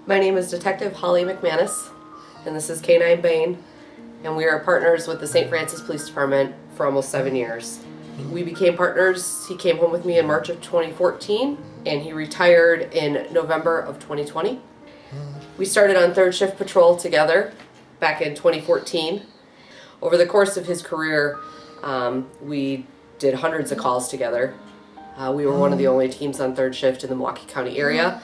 My name is Detective Holly McManus, and this is Canine Bane, and we are partners with the St. Francis Police Department for almost 7 years. We became partners. He came home with me in March of 2014, and he retired in November of 2020. We started on third shift patrol together back in 2014. Over the course of his career, we did hundreds of calls together. We were one of the only teams on third shift in the Milwaukee County area,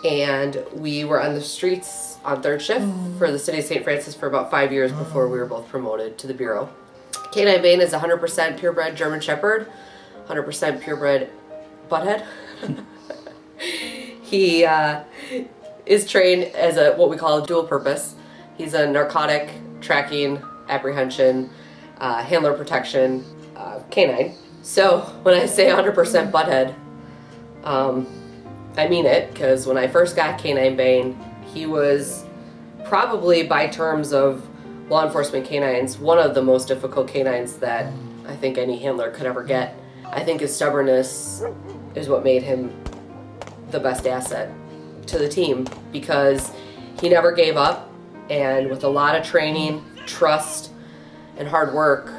and we were on the streets on third shift for the city of St. Francis for about 5 years before we were both promoted to the Bureau. Canine Bane is 100% purebred German Shepherd, 100% purebred butthead. He is trained as what we call a dual purpose. He's a narcotic tracking, apprehension, handler protection canine. So when I say 100% butthead, I mean it, because when I first got Canine Bane, he was probably, by terms of law enforcement canines, one of the most difficult canines that I think any handler could ever get. I think his stubbornness is what made him the best asset to the team, because he never gave up, and with a lot of training, trust, and hard work,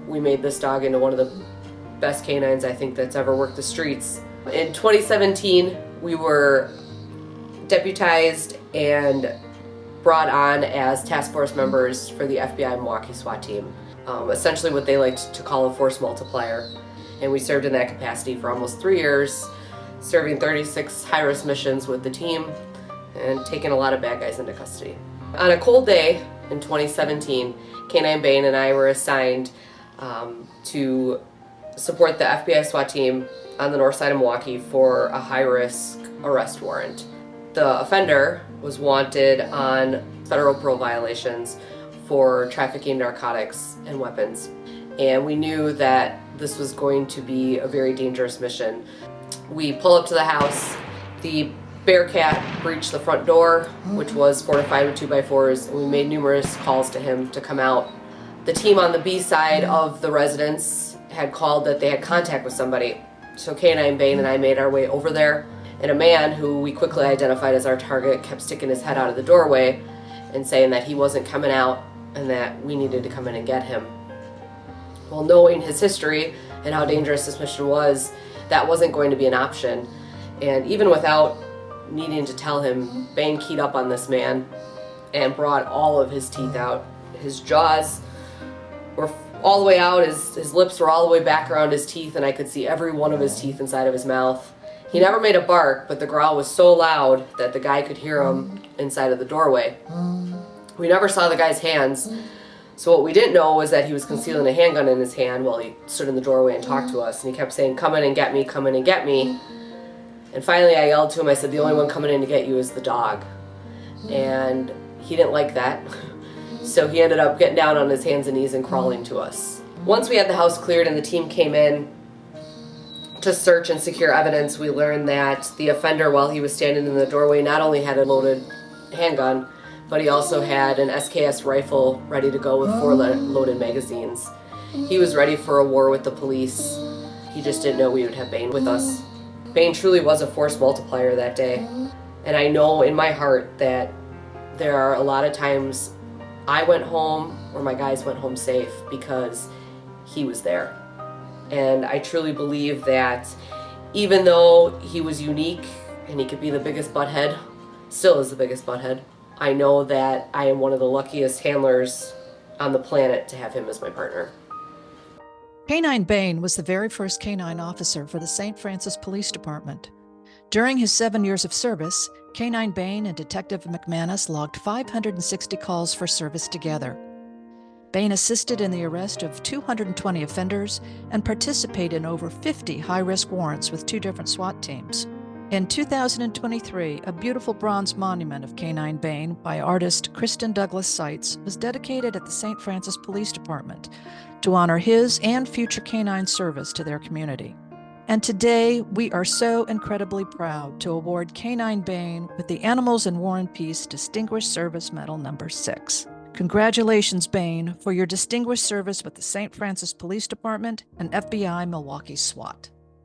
we made this dog into one of the best canines I think that's ever worked the streets. In 2017, we were deputized and brought on as task force members for the FBI Milwaukee SWAT team, essentially what they liked to call a force multiplier. And we served in that capacity for almost 3 years, serving 36 high-risk missions with the team and taking a lot of bad guys into custody. On a cold day in 2017, Canine Bane and I were assigned to support the FBI SWAT team on the north side of Milwaukee for a high-risk arrest warrant. The offender was wanted on federal parole violations for trafficking narcotics and weapons. And we knew that this was going to be a very dangerous mission. We pull up to the house. The Bearcat breached the front door, which was fortified with 2x4s, and we made numerous calls to him to come out. The team on the B side of the residence had called that they had contact with somebody. So Canine Bane and I made our way over there, and a man who we quickly identified as our target kept sticking his head out of the doorway and saying that he wasn't coming out and that we needed to come in and get him. Well, knowing his history and how dangerous this mission was, that wasn't going to be an option. And even without needing to tell him, Bane keyed up on this man and brought all of his teeth out. His jaws were all the way out, his lips were all the way back around his teeth, and I could see every one of his teeth inside of his mouth. He never made a bark, but the growl was so loud that the guy could hear him inside of the doorway. We never saw the guy's hands, so what we didn't know was that he was concealing a handgun in his hand while he stood in the doorway and talked to us, and he kept saying, "Come in and get me, come in and get me." And finally I yelled to him, I said, "The only one coming in to get you is the dog." And he didn't like that. So he ended up getting down on his hands and knees and crawling to us. Once we had the house cleared and the team came in to search and secure evidence, we learned that the offender, while he was standing in the doorway, not only had a loaded handgun, but he also had an SKS rifle ready to go with 4 loaded magazines. He was ready for a war with the police. He just didn't know we would have Bane with us. Bane truly was a force multiplier that day. And I know in my heart that there are a lot of times I went home or my guys went home safe because he was there. And I truly believe that even though he was unique and he could be the biggest butthead, still is the biggest butthead, I know that I am one of the luckiest handlers on the planet to have him as my partner. Canine Bane was the very first canine officer for the St. Francis Police Department. During his 7 years of service, Canine Bane and Detective McManus logged 560 calls for service together. Bane assisted in the arrest of 220 offenders and participated in over 50 high-risk warrants with 2 different SWAT teams. In 2023, a beautiful bronze monument of Canine Bane by artist Kristen Douglas Seitz was dedicated at the St. Francis Police Department to honor his and future canine service to their community. And today, we are so incredibly proud to award Canine Bane with the Animals in War and Peace Distinguished Service Medal number 6. Congratulations, Bane, for your distinguished service with the St. Francis Police Department and FBI Milwaukee SWAT.